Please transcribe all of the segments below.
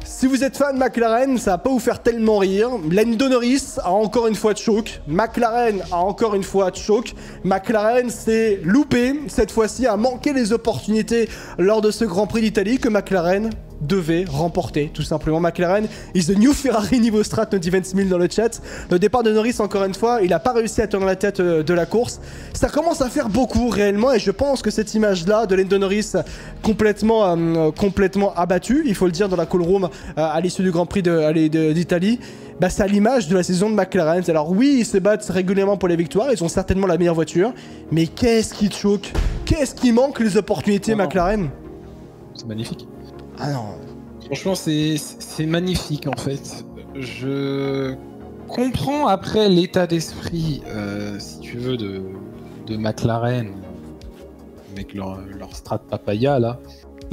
Si vous êtes fan de McLaren, ça va pas vous faire tellement rire. Lando Norris a encore une fois de choc. McLaren a encore une fois de choc. McLaren s'est loupé, cette fois-ci, a manqué les opportunités lors de ce Grand Prix d'Italie que McLaren devait remporter, tout simplement. McLaren is the new Ferrari niveau strat, nous dit Vince Mill dans le chat. Le départ de Norris, encore une fois, il n'a pas réussi à tenir la tête de la course. Ça commence à faire beaucoup réellement, et je pense que cette image-là de Lando Norris complètement abattu, il faut le dire, dans la call room à l'issue du Grand Prix d'Italie, bah, c'est à l'image de la saison de McLaren. Alors oui, ils se battent régulièrement pour les victoires, ils ont certainement la meilleure voiture, mais qu'est-ce qui choque? Qu'est-ce qui manque les opportunités McLaren? C'est magnifique. Ah non. Franchement, c'est magnifique en fait. Je comprends après l'état d'esprit, si tu veux, de McLaren, avec leur strat papaya là.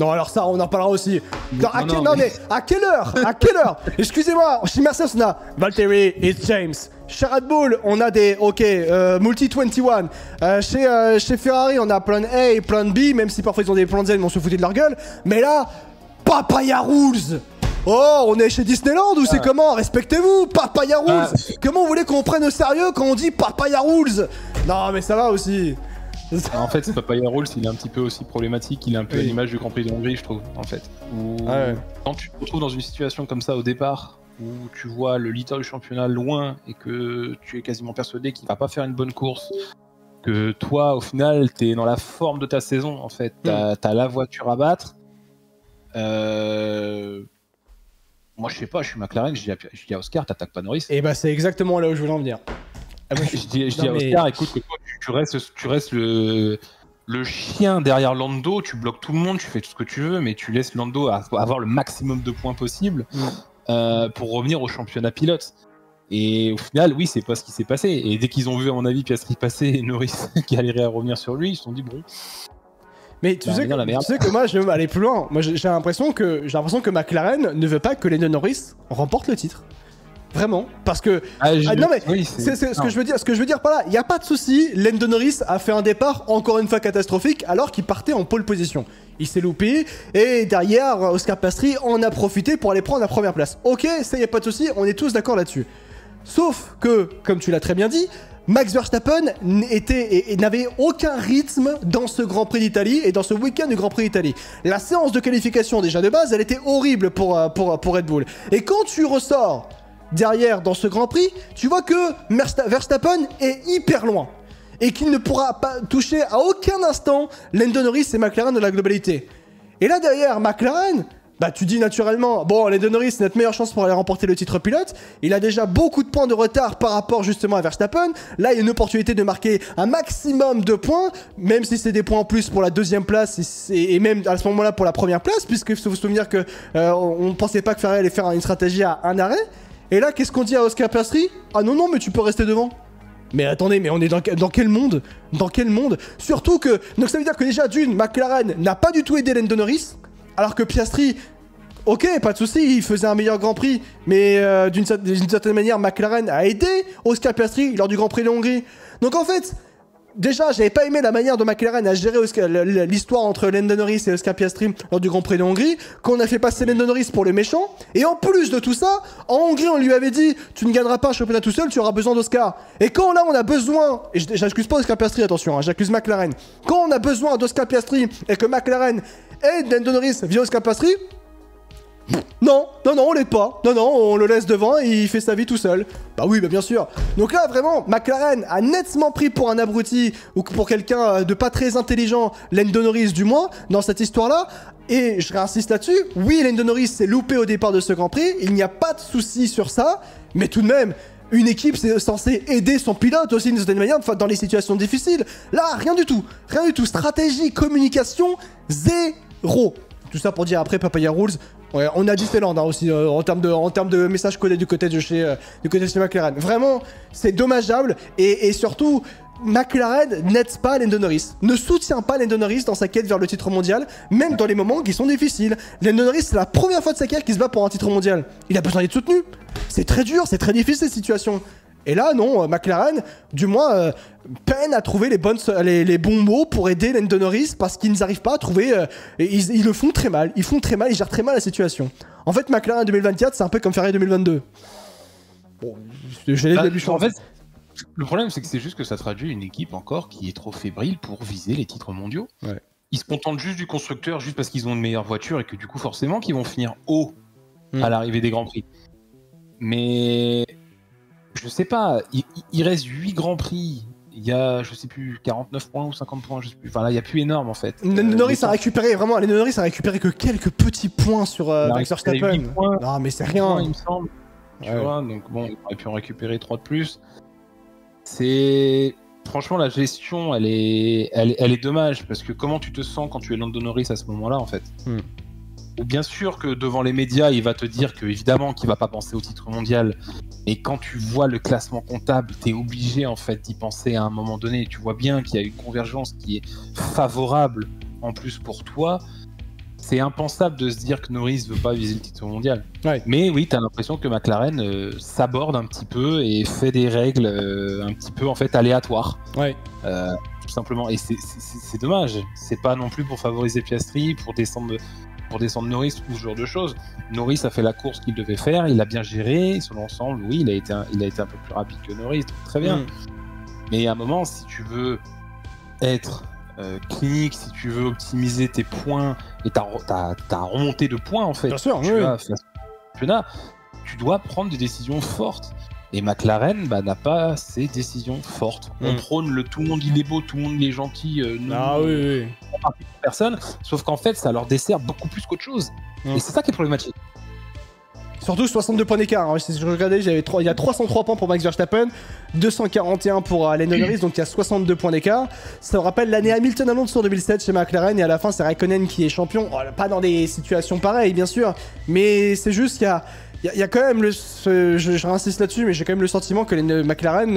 Non, alors ça, on en parlera aussi. Non, mais à quelle heure? À quelle heure? Excusez-moi, chez Mercedes, on a Valtteri et James. Chez Red Bull, on a des, Multi 21. Chez Ferrari, on a plan A et plan B, même si parfois ils ont des plans Z, mais on se foutait de leur gueule. Mais là, Papaya Rules! Oh, on est chez Disneyland ou c'est comment? Respectez-vous, Papaya Rules! Comment vous voulez qu'on prenne au sérieux quand on dit Papaya Rules? Non, mais ça va aussi. En fait, ce Papaya Rules, il est un petit peu aussi problématique, il est un peu à l'image du Grand Prix de Hongrie, je trouve, en fait. Quand tu te retrouves dans une situation comme ça au départ, où tu vois le leader du championnat loin et que tu es quasiment persuadé qu'il va pas faire une bonne course, que toi, au final, t'es dans la forme de ta saison, en fait, t'as la voiture à battre. Moi, je sais pas, je suis McLaren, je dis à Oscar, t'attaques pas Norris. Et bah, c'est exactement là où je voulais en venir. Je dis à Oscar, écoute, que toi, tu restes le chien derrière Lando, tu bloques tout le monde, tu fais tout ce que tu veux, mais tu laisses Lando avoir le maximum de points possible pour revenir au championnat pilote. Et au final, oui, c'est pas ce qui s'est passé. Et dès qu'ils ont vu, à mon avis, Piastri passer et Norris qui allait revenir sur lui, ils se sont dit, bon... Mais tu sais que moi, je vais aller plus loin. Moi, j'ai l'impression que McLaren ne veut pas que Lando Norris remporte le titre. Vraiment, parce que non mais oui, c'est ce que je veux dire. Ce que je veux dire par là, il y a pas de souci. Lando Norris a fait un départ encore une fois catastrophique alors qu'il partait en pole position. Il s'est loupé et derrière Oscar Piastri en a profité pour aller prendre la première place. Ok, ça y a pas de souci, on est tous d'accord là-dessus. Sauf que, comme tu l'as très bien dit, Max Verstappen n'avait aucun rythme dans ce Grand Prix d'Italie et dans ce week-end du Grand Prix d'Italie. La séance de qualification déjà de base, elle était horrible pour Red Bull. Et quand tu ressors derrière dans ce Grand Prix, tu vois que Verstappen est hyper loin et qu'il ne pourra pas toucher à aucun instant Lando Norris et McLaren de la globalité. Et là derrière McLaren, bah tu dis naturellement, bon, Lando Norris c'est notre meilleure chance pour aller remporter le titre pilote. Il a déjà beaucoup de points de retard par rapport justement à Verstappen. Là il y a une opportunité de marquer un maximum de points, même si c'est des points en plus pour la deuxième place et même à ce moment-là pour la première place, puisqu'il faut se souvenir que on ne pensait pas que Ferrari allait faire une stratégie à un arrêt. Et là, qu'est-ce qu'on dit à Oscar Piastri? Ah non, mais tu peux rester devant. Mais attendez, mais on est dans quel monde? Dans quel monde? Surtout que... Donc ça veut dire que déjà, d'une, McLaren n'a pas du tout aidé Lando Norris, alors que Piastri... Ok, pas de souci, il faisait un meilleur Grand Prix, mais d'une certaine manière, McLaren a aidé Oscar Piastri lors du Grand Prix de Hongrie. Donc en fait... Déjà, j'avais pas aimé la manière dont McLaren a géré l'histoire entre Lando Norris et Oscar Piastri lors du Grand Prix de Hongrie, qu'on a fait passer Lando Norris pour le méchant, et en plus de tout ça, en Hongrie on lui avait dit « Tu ne gagneras pas un championnat tout seul, tu auras besoin d'Oscar ». Et quand là on a besoin, et j'accuse pas Oscar Piastri, attention, hein, j'accuse McLaren, quand on a besoin d'Oscar Piastri et que McLaren aide Lando Norris via Oscar Piastri, non, on l'aide pas. Non, on le laisse devant et il fait sa vie tout seul. Bah oui, bah bien sûr. Donc là, vraiment, McLaren a nettement pris pour un abruti ou pour quelqu'un de pas très intelligent, Lando Norris du moins, dans cette histoire-là. Et je réinsiste là-dessus. Oui, Lando Norris s'est loupé au départ de ce Grand Prix. Il n'y a pas de souci sur ça. Mais tout de même, une équipe, c'est censé aider son pilote aussi d'une certaine manière dans les situations difficiles. Là, rien du tout. Rien du tout. Stratégie, communication, zéro. Tout ça pour dire après Papaya Rules. Ouais, on a Disneyland hein, aussi en termes de messages codés du côté de chez McLaren. Vraiment, c'est dommageable et surtout, McLaren n'aide pas Lando Norris, ne soutient pas Lando Norris dans sa quête vers le titre mondial, même dans les moments qui sont difficiles. Lando Norris, c'est la première fois de sa carrière qu'il se bat pour un titre mondial. Il a besoin d'être soutenu. C'est très dur, c'est très difficile cette situation. Et là, non, McLaren, du moins, peine à trouver les bons mots pour aider Lando Norris parce qu'ils n'arrivent pas à trouver. Ils le font très mal. Ils gèrent très mal la situation. En fait, McLaren 2024, c'est un peu comme Ferrari 2022. Bon, en fait, le problème, c'est que c'est juste que ça traduit une équipe encore qui est trop fébrile pour viser les titres mondiaux. Ouais. Ils se contentent juste du constructeur, juste parce qu'ils ont une meilleure voiture et que du coup, forcément, qu'ils vont finir haut à l'arrivée des Grands Prix. Mais je sais pas, il reste 8 Grands Prix. Il y a, je sais plus, 49 points ou 50 points, je sais plus. Enfin là, il n'y a plus énorme en fait. Norris a récupéré, vraiment, Norris a récupéré que quelques petits points sur Max Verstappen. Non, mais c'est rien. Il me semble. Tu vois, donc bon, il aurait pu en récupérer 3 de plus. C'est... Franchement, la gestion, elle est dommage, parce que comment tu te sens quand tu es Lando Norris à ce moment-là, en fait. Ou bien sûr que devant les médias, il va te dire que évidemment qu'il va pas penser au titre mondial. Et quand tu vois le classement comptable, t'es obligé en fait d'y penser à un moment donné. Tu vois bien qu'il y a une convergence qui est favorable en plus pour toi. C'est impensable de se dire que Norris veut pas viser le titre mondial. Ouais. Mais oui, t'as l'impression que McLaren s'aborde un petit peu et fait des règles un petit peu en fait aléatoires. Ouais. Tout simplement. Et c'est dommage. C'est pas non plus pour favoriser Piastri, pour descendre Norris ou ce genre de choses. Norris a fait la course qu'il devait faire, il a bien géré sur l'ensemble. Oui, il a été un peu plus rapide que Norris, donc très bien. Mais à un moment, si tu veux être clinique, si tu veux optimiser tes points et ta remontée de points en fait, bien sûr, tu dois prendre des décisions fortes. Et McLaren n'a pas ces décisions fortes. On prône tout le monde il est beau, tout le monde il est gentil. Personne. Sauf qu'en fait, ça leur dessert beaucoup plus qu'autre chose. Et c'est ça qui est problématique. Surtout 62 points d'écart. Hein. Je regardais, il y a 303 points pour Max Verstappen, 241 pour Lando Norris, donc il y a 62 points d'écart. Ça me rappelle l'année Hamilton Alonso en 2007 chez McLaren, et à la fin, c'est Raikkonen qui est champion. Oh, pas dans des situations pareilles, bien sûr, mais c'est juste qu'il y a quand même je réinsiste là-dessus, mais j'ai quand même le sentiment que McLaren...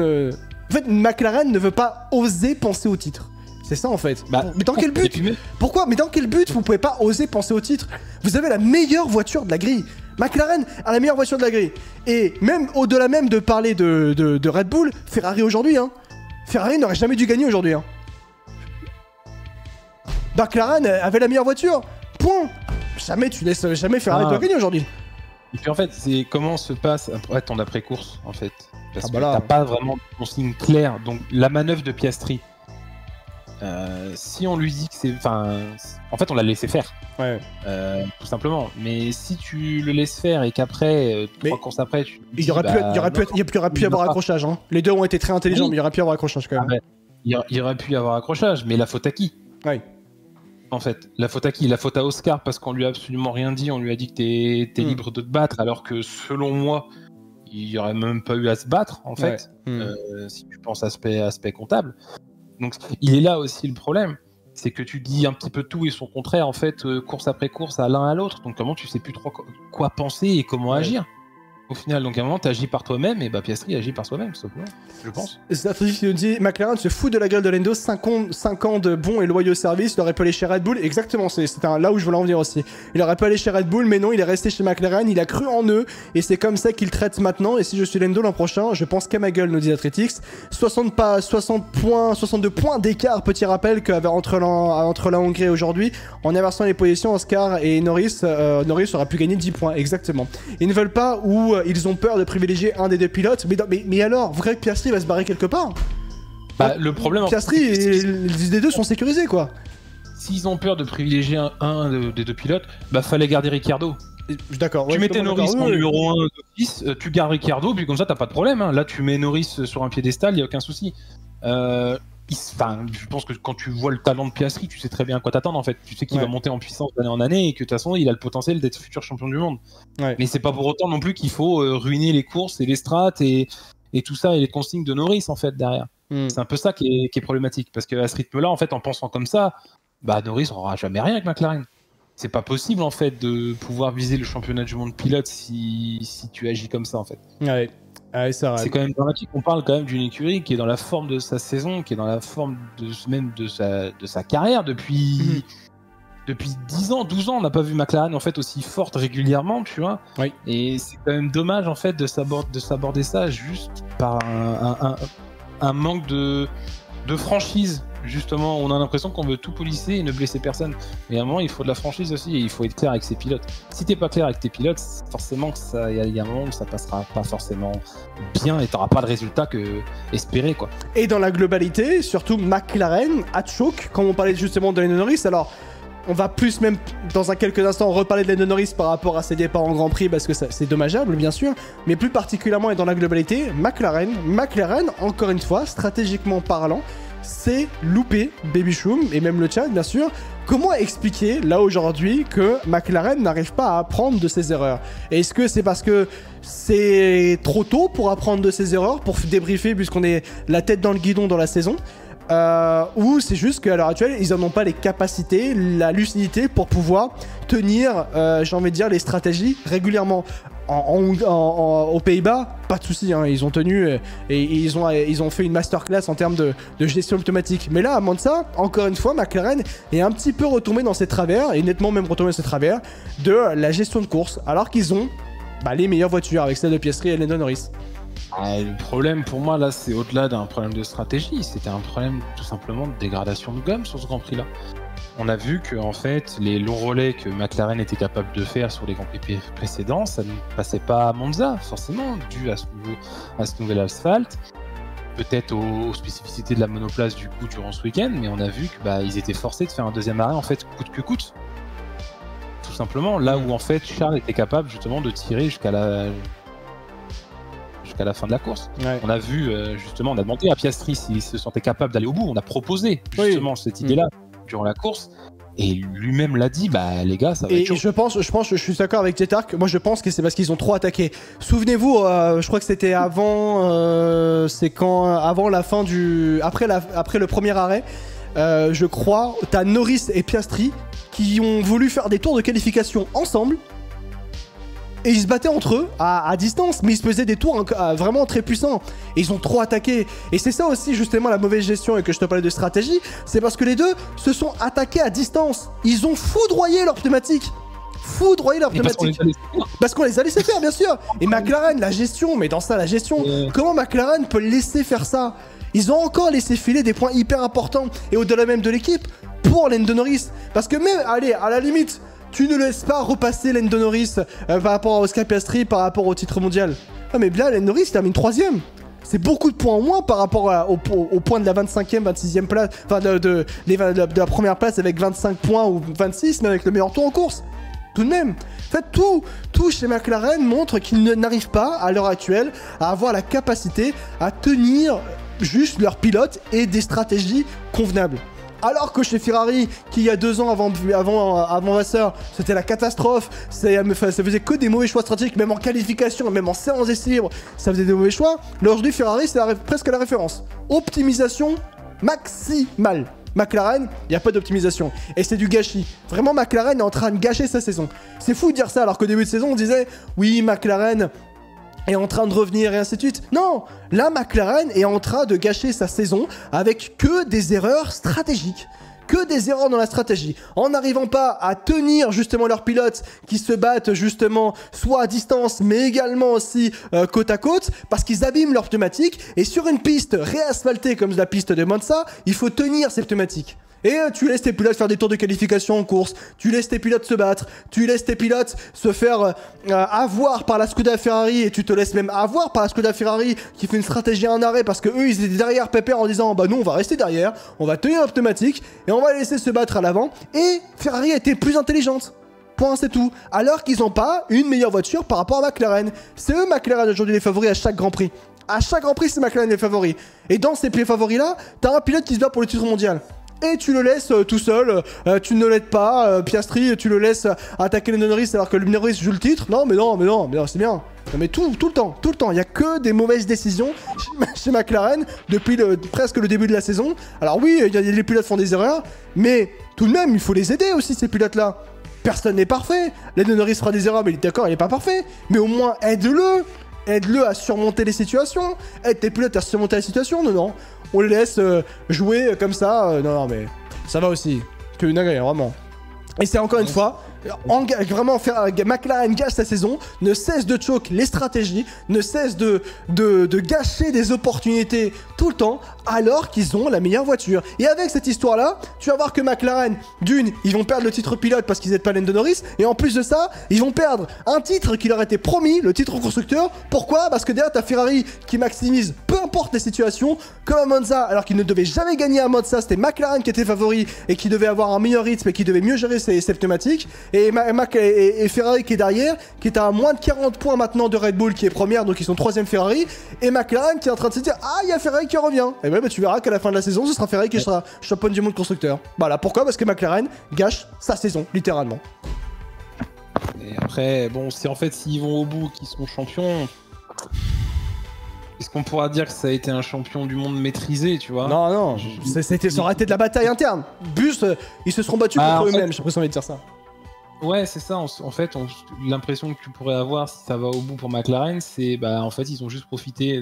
En fait, McLaren ne veut pas oser penser au titre. C'est ça en fait. Mais dans quel but? Pourquoi? Mais dans quel but vous pouvez pas oser penser au titre? Vous avez la meilleure voiture de la grille. McLaren a la meilleure voiture de la grille. Et même au-delà même de parler de Red Bull, Ferrari aujourd'hui, hein. Ferrari n'aurait jamais dû gagner aujourd'hui, hein. McLaren avait la meilleure voiture. Point. Jamais tu laisses Ferrari gagner aujourd'hui. Et puis en fait, c'est comment se passe ton après-course en fait. Parce que t'as pas vraiment de consigne claire. Donc la manœuvre de Piastri. Si on lui dit que c'est... en fait, on l'a laissé faire. Ouais. Tout simplement. Mais si tu le laisses faire et qu'après, 3 courses après, il y aurait pu y avoir accrochage. Hein. Les deux ont été très intelligents, mais il y aurait pu y avoir accrochage quand même. Il y aurait pu y avoir accrochage, mais la faute à qui? Ouais. En fait, la faute à qui? La faute à Oscar, parce qu'on lui a absolument rien dit. On lui a dit que t'es libre de te battre, alors que selon moi, il y aurait même pas eu à se battre, en fait. Si tu penses aspect comptable. Donc il est là aussi le problème, c'est que tu dis un petit peu tout et son contraire en fait, course après course à l'un à l'autre, donc comment tu sais plus trop quoi penser et comment agir au final. Donc à un moment tu agis par toi-même et Piastri agit par soi-même, simplement, je pense. C'est qui nous dit McLaren se fout de la gueule de Lando, 5 ans de bons et loyaux services, il aurait pu aller chez Red Bull. Exactement, c'est là où je voulais en venir aussi. Il aurait pu aller chez Red Bull, mais non, il est resté chez McLaren, il a cru en eux et c'est comme ça qu'il traite maintenant. Et si je suis Lando l'an prochain, je pense qu'à ma gueule, nous dit Athletics. 62 points d'écart, petit rappel qu'avait entre la Hongrie et aujourd'hui. En inversant les positions, Oscar et Norris aurait pu gagner 10 points, exactement. Ils ne veulent pas ou ils ont peur de privilégier un des deux pilotes, mais alors, vous croyez que Piastri va se barrer quelque part? Le problème... Piastri et les deux sont sécurisés, quoi. S'ils ont peur de privilégier un des deux pilotes, fallait garder Ricciardo. D'accord. Tu mettais Norris en numéro 1 d'office, tu gardes Ricciardo, puis comme ça, t'as pas de problème. Hein. Là, tu mets Norris sur un piédestal, il y a aucun souci. Je pense que quand tu vois le talent de Piastri, tu sais très bien à quoi t'attendre en fait. Tu sais qu'il va monter en puissance d'année en année et que de toute façon il a le potentiel d'être futur champion du monde. Mais c'est pas pour autant non plus qu'il faut ruiner les courses et les strats et tout ça et les consignes de Norris en fait derrière. C'est un peu ça qui est problématique parce qu'à ce rythme-là, en fait, en pensant comme ça, Norris aura jamais rien avec McLaren. C'est pas possible en fait de pouvoir viser le championnat du monde pilote si tu agis comme ça en fait. C'est quand même dramatique. On parle quand même d'une écurie qui est dans la forme de sa saison, qui est dans la forme de sa carrière depuis depuis 10 ans, 12 ans, on n'a pas vu McLaren en fait aussi forte régulièrement, tu vois. Oui. Et c'est quand même dommage en fait de s'aborder ça juste par un manque de franchise. Justement, on a l'impression qu'on veut tout polisser et ne blesser personne. Mais à un moment, il faut de la franchise aussi et il faut être clair avec ses pilotes. Si t'es pas clair avec tes pilotes, forcément il y a un moment où ça passera pas forcément bien et t'auras pas de résultat que espéré, quoi. Et dans la globalité, surtout McLaren a choke, quand on parlait justement de Lando Norris. Alors, on va plus même dans quelques instants reparler de Lando Norris par rapport à ses départs en Grand Prix parce que c'est dommageable bien sûr, mais plus particulièrement et dans la globalité, McLaren encore une fois, stratégiquement parlant, c'est loupé Baby Choum et même le chat bien sûr. Comment expliquer là aujourd'hui que McLaren n'arrive pas à apprendre de ses erreurs? Est-ce que c'est parce que c'est trop tôt pour apprendre de ses erreurs, pour débriefer puisqu'on est la tête dans le guidon dans la saison, ou c'est juste qu'à l'heure actuelle ils n'en ont pas les capacités, la lucidité pour pouvoir tenir, j'ai envie de dire, les stratégies régulièrement. Aux Pays-Bas, pas de soucis, hein, ils ont tenu et ils ont fait une masterclass en termes de gestion automatique. Mais là, à Monza, encore une fois, McLaren est un petit peu retombé dans ses travers, et nettement même retombé dans ses travers, de la gestion de course, alors qu'ils ont les meilleures voitures avec celle de Piastri et Lando Norris. Le problème pour moi là, c'est au-delà d'un problème de stratégie, c'était un problème tout simplement de dégradation de gomme sur ce Grand Prix là. On a vu que en fait, les longs relais que McLaren était capable de faire sur les Grands Prix précédents, ça ne passait pas à Monza, forcément, dû à ce nouvel asphalte. Peut-être aux spécificités de la monoplace du coup durant ce week-end, mais on a vu qu'ils étaient forcés de faire un deuxième arrêt en fait coûte que coûte. Tout simplement, là où en fait Charles était capable justement de tirer jusqu'à la fin de la course. Ouais. On a vu justement, on a demandé à Piastri s'il se sentait capable d'aller au bout. On a proposé justement cette idée-là durant la course. Et lui-même l'a dit, les gars, ça va être chaud. Je suis d'accord avec Jetark. Moi, je pense que c'est parce qu'ils ont trop attaqué. Souvenez-vous, je crois que c'était avant, avant la fin après le premier arrêt. Je crois, t'as Norris et Piastri qui ont voulu faire des tours de qualification ensemble. Et ils se battaient entre eux à distance, mais ils se faisaient des tours vraiment très puissants. Et ils ont trop attaqué. Et c'est ça aussi justement la mauvaise gestion et que je te parlais de stratégie, c'est parce que les deux se sont attaqués à distance. Ils ont foudroyé leur pneumatique. Parce qu'on les a laissés faire, bien sûr. Et McLaren, la gestion, mais dans ça, la gestion, comment McLaren peut laisser faire ça? Ils ont encore laissé filer des points hyper importants et au-delà même de l'équipe pour Lando Norris. Parce que même, allez, à la limite, tu ne laisses pas repasser Lando Norris par rapport à Oscar Piastri, par rapport au titre mondial. Ah mais bien, Lando Norris termine 3ème. C'est beaucoup de points en moins par rapport au point de la 25e, 26e place, enfin de la première place avec 25 points ou 26, mais avec le meilleur tour en course. Tout de même. En fait, tout chez McLaren montre qu'ils n'arrivent pas, à l'heure actuelle, à avoir la capacité à tenir juste leurs pilotes et des stratégies convenables. Alors que chez Ferrari, qui il y a 2 ans avant Vasseur, c'était la catastrophe, ça faisait que des mauvais choix stratégiques, même en qualification, même en séance d'essai libre, ça faisait des mauvais choix. Là aujourd'hui, Ferrari, c'est presque la référence. Optimisation maximale. McLaren, il n'y a pas d'optimisation. Et c'est du gâchis. Vraiment, McLaren est en train de gâcher sa saison. C'est fou de dire ça, alors qu'au début de saison, on disait « Oui, McLaren est en train de revenir et ainsi de suite. » Non, là, McLaren est en train de gâcher sa saison avec que des erreurs stratégiques. Que des erreurs dans la stratégie. En n'arrivant pas à tenir justement leurs pilotes qui se battent justement soit à distance mais également aussi côte à côte parce qu'ils abîment leurs pneumatiques. Et sur une piste réasphaltée comme la piste de Monza, il faut tenir ces pneumatiques. Et tu laisses tes pilotes faire des tours de qualification en course, tu laisses tes pilotes se battre, tu laisses tes pilotes se faire avoir par la Scuderia Ferrari et tu te laisses même avoir par la Scuderia Ferrari qui fait une stratégie en arrêt parce que eux ils étaient derrière Pépère en disant bah nous on va rester derrière, on va tenir la pneumatique et on va les laisser se battre à l'avant et Ferrari a été plus intelligente. Point, c'est tout. Alors qu'ils n'ont pas une meilleure voiture par rapport à McLaren. C'est eux McLaren aujourd'hui les favoris à chaque Grand Prix. À chaque Grand Prix c'est McLaren les favoris. Et dans ces favoris là, t'as un pilote qui se bat pour le titre mondial. Et tu le laisses tout seul, tu ne l'aides pas, Piastri, tu le laisses attaquer le Norris alors que le Norris joue le titre. Non, mais c'est bien. Non, mais tout le temps, il n'y a que des mauvaises décisions chez McLaren depuis presque le début de la saison. Alors oui, les pilotes font des erreurs, mais tout de même, il faut les aider aussi, ces pilotes-là. Personne n'est parfait. Lando Norris fera des erreurs, mais il est d'accord, il n'est pas parfait. Mais au moins, aide-le. Aide-le à surmonter les situations. Aide tes pilotes à surmonter la situation. Non. On les laisse jouer comme ça. Non, mais ça va aussi. Que une agréable, vraiment. Et c'est encore une fois, vraiment McLaren gâche sa saison, ne cesse de choke les stratégies, ne cesse de gâcher des opportunités tout le temps, alors qu'ils ont la meilleure voiture. Et avec cette histoire-là, tu vas voir que McLaren, d'une, ils vont perdre le titre pilote parce qu'ils n'aident pas Lando Norris, et en plus de ça, ils vont perdre un titre qui leur était promis, le titre constructeur. Pourquoi? Parce que derrière, t'as Ferrari qui maximise peu importe les situations, comme à Monza, alors qu'ils ne devaient jamais gagner à Monza, c'était McLaren qui était favori et qui devait avoir un meilleur rythme et qui devait mieux gérer ses pneumatiques, et Ferrari qui est derrière, qui est à moins de 40 points maintenant de Red Bull qui est première, donc ils sont 3ème Ferrari, et McLaren qui est en train de se dire ah, il y a Ferrari qui revient. Et ben tu verras qu'à la fin de la saison, ce sera Ferrari qui sera champion du monde constructeur. Voilà, pourquoi? Parce que McLaren gâche sa saison, littéralement. Et après, bon, c'est en fait s'ils vont au bout, qu'ils sont champions. Est-ce qu'on pourra dire que ça a été un champion du monde maîtrisé, tu vois? Non, non, ça aurait été de la bataille interne. Bus, ils se seront battus contre eux-mêmes, j'ai l'impression de dire ça. Ouais, c'est ça. En fait, l'impression que tu pourrais avoir si ça va au bout pour McLaren, c'est en fait, ils ont juste profité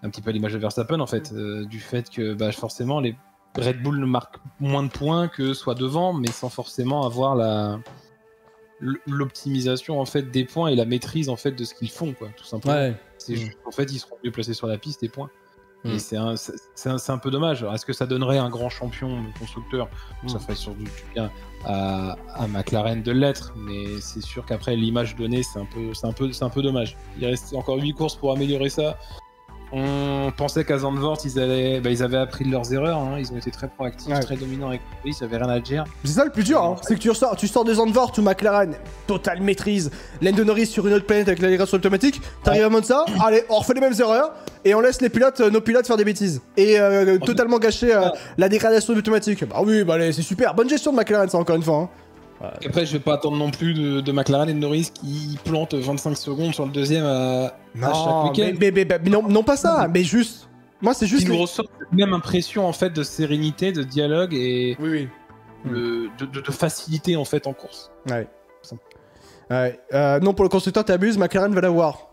un petit peu à l'image de Verstappen, en fait, du fait que forcément les Red Bull ne marquent moins de points que soit devant, mais sans forcément avoir l'optimisation en fait des points et la maîtrise en fait de ce qu'ils font, quoi, tout simplement. Ouais. C'est juste, en fait, ils seront mieux placés sur la piste, et points. Et c'est un peu dommage. Alors, est-ce que ça donnerait un grand champion constructeur? Ça ferait surtout du bien à McLaren de l'être, mais c'est sûr qu'après l'image donnée, c'est un peu dommage. Il reste encore 8 courses pour améliorer ça. On pensait qu'à Zandvoort, ils avaient appris de leurs erreurs, hein. Ils ont été très proactifs, très dominants avec lui, ils avaient rien à dire. C'est ça le plus dur, hein. C'est que tu sors de Zandvoort où McLaren, totale maîtrise, Lando Norris sur une autre planète avec l'allégation automatique, t'arrives à Monza, allez, on refait les mêmes erreurs, et on laisse nos pilotes faire des bêtises. Et totalement gâcher la dégradation automatique. Bah oui, allez, c'est super, bonne gestion de McLaren, ça encore une fois, hein. Après, je vais pas attendre non plus de McLaren et de Norris qui plantent 25 secondes sur le deuxième à chaque week-end. Mais non, pas ça, mais juste. Moi, c'est juste. Ils nous ressortent la même impression en fait de sérénité, de dialogue et de facilité en fait en course. Ouais. Non, pour le constructeur, t'abuses, McLaren va l'avoir.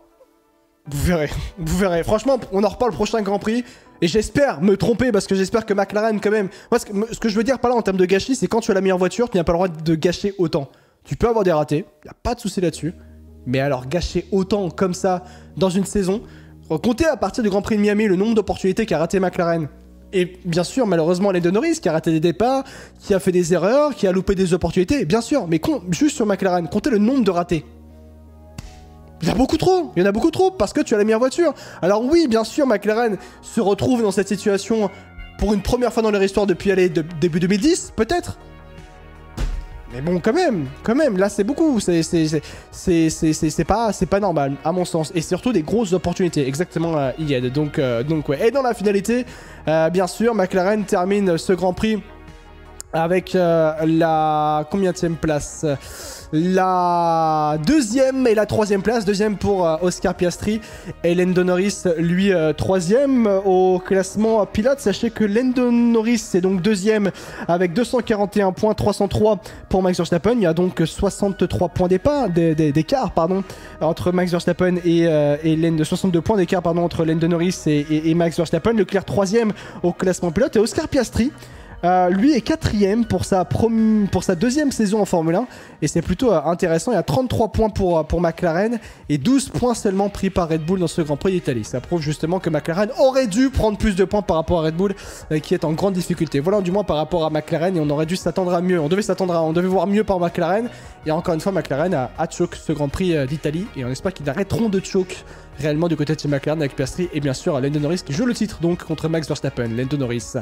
Vous verrez. Franchement, on en reparle le prochain Grand Prix. Et j'espère me tromper parce que j'espère que McLaren quand même... Moi, ce que je veux dire par là en termes de gâchis, c'est quand tu as la meilleure voiture, tu n'as pas le droit de gâcher autant. Tu peux avoir des ratés, il n'y a pas de souci là-dessus. Mais alors gâcher autant comme ça dans une saison, comptez à partir du Grand Prix de Miami le nombre d'opportunités qu'a raté McLaren. Et bien sûr, malheureusement, Lando Norris qui a raté des départs, qui a fait des erreurs, qui a loupé des opportunités, bien sûr. Mais juste sur McLaren, comptez le nombre de ratés. Il y en a beaucoup trop, parce que tu as la meilleure voiture. Alors oui, bien sûr, McLaren se retrouve dans cette situation pour une première fois dans leur histoire depuis début 2010, peut-être. Mais bon, quand même, là c'est beaucoup, c'est pas normal, à mon sens. Et surtout des grosses opportunités, exactement, Yed. Donc ouais. Et dans la finalité, bien sûr, McLaren termine ce Grand Prix avec la combienième place? La deuxième et la troisième place. Deuxième pour Oscar Piastri et Lando Norris, lui, troisième au classement pilote. Sachez que Lando Norris est donc deuxième avec 241 points, 303 pour Max Verstappen. Il y a donc 63 points d'écart entre Max Verstappen et Lando, 62 points d'écart entre Lando Norris et Max Verstappen. Leclerc troisième au classement pilote et Oscar Piastri lui est quatrième pour sa deuxième saison en Formule 1 et c'est plutôt intéressant. Il y a 33 points pour McLaren et 12 points seulement pris par Red Bull dans ce Grand Prix d'Italie. Ça prouve justement que McLaren aurait dû prendre plus de points par rapport à Red Bull qui est en grande difficulté. Voilà, du moins par rapport à McLaren, et on aurait dû s'attendre à mieux. On devait voir mieux par McLaren, et encore une fois McLaren a choke ce Grand Prix d'Italie et on espère qu'ils arrêteront de choke réellement du côté de chez McLaren avec Piastri et bien sûr Lando Norris qui joue le titre donc contre Max Verstappen. Lando Norris.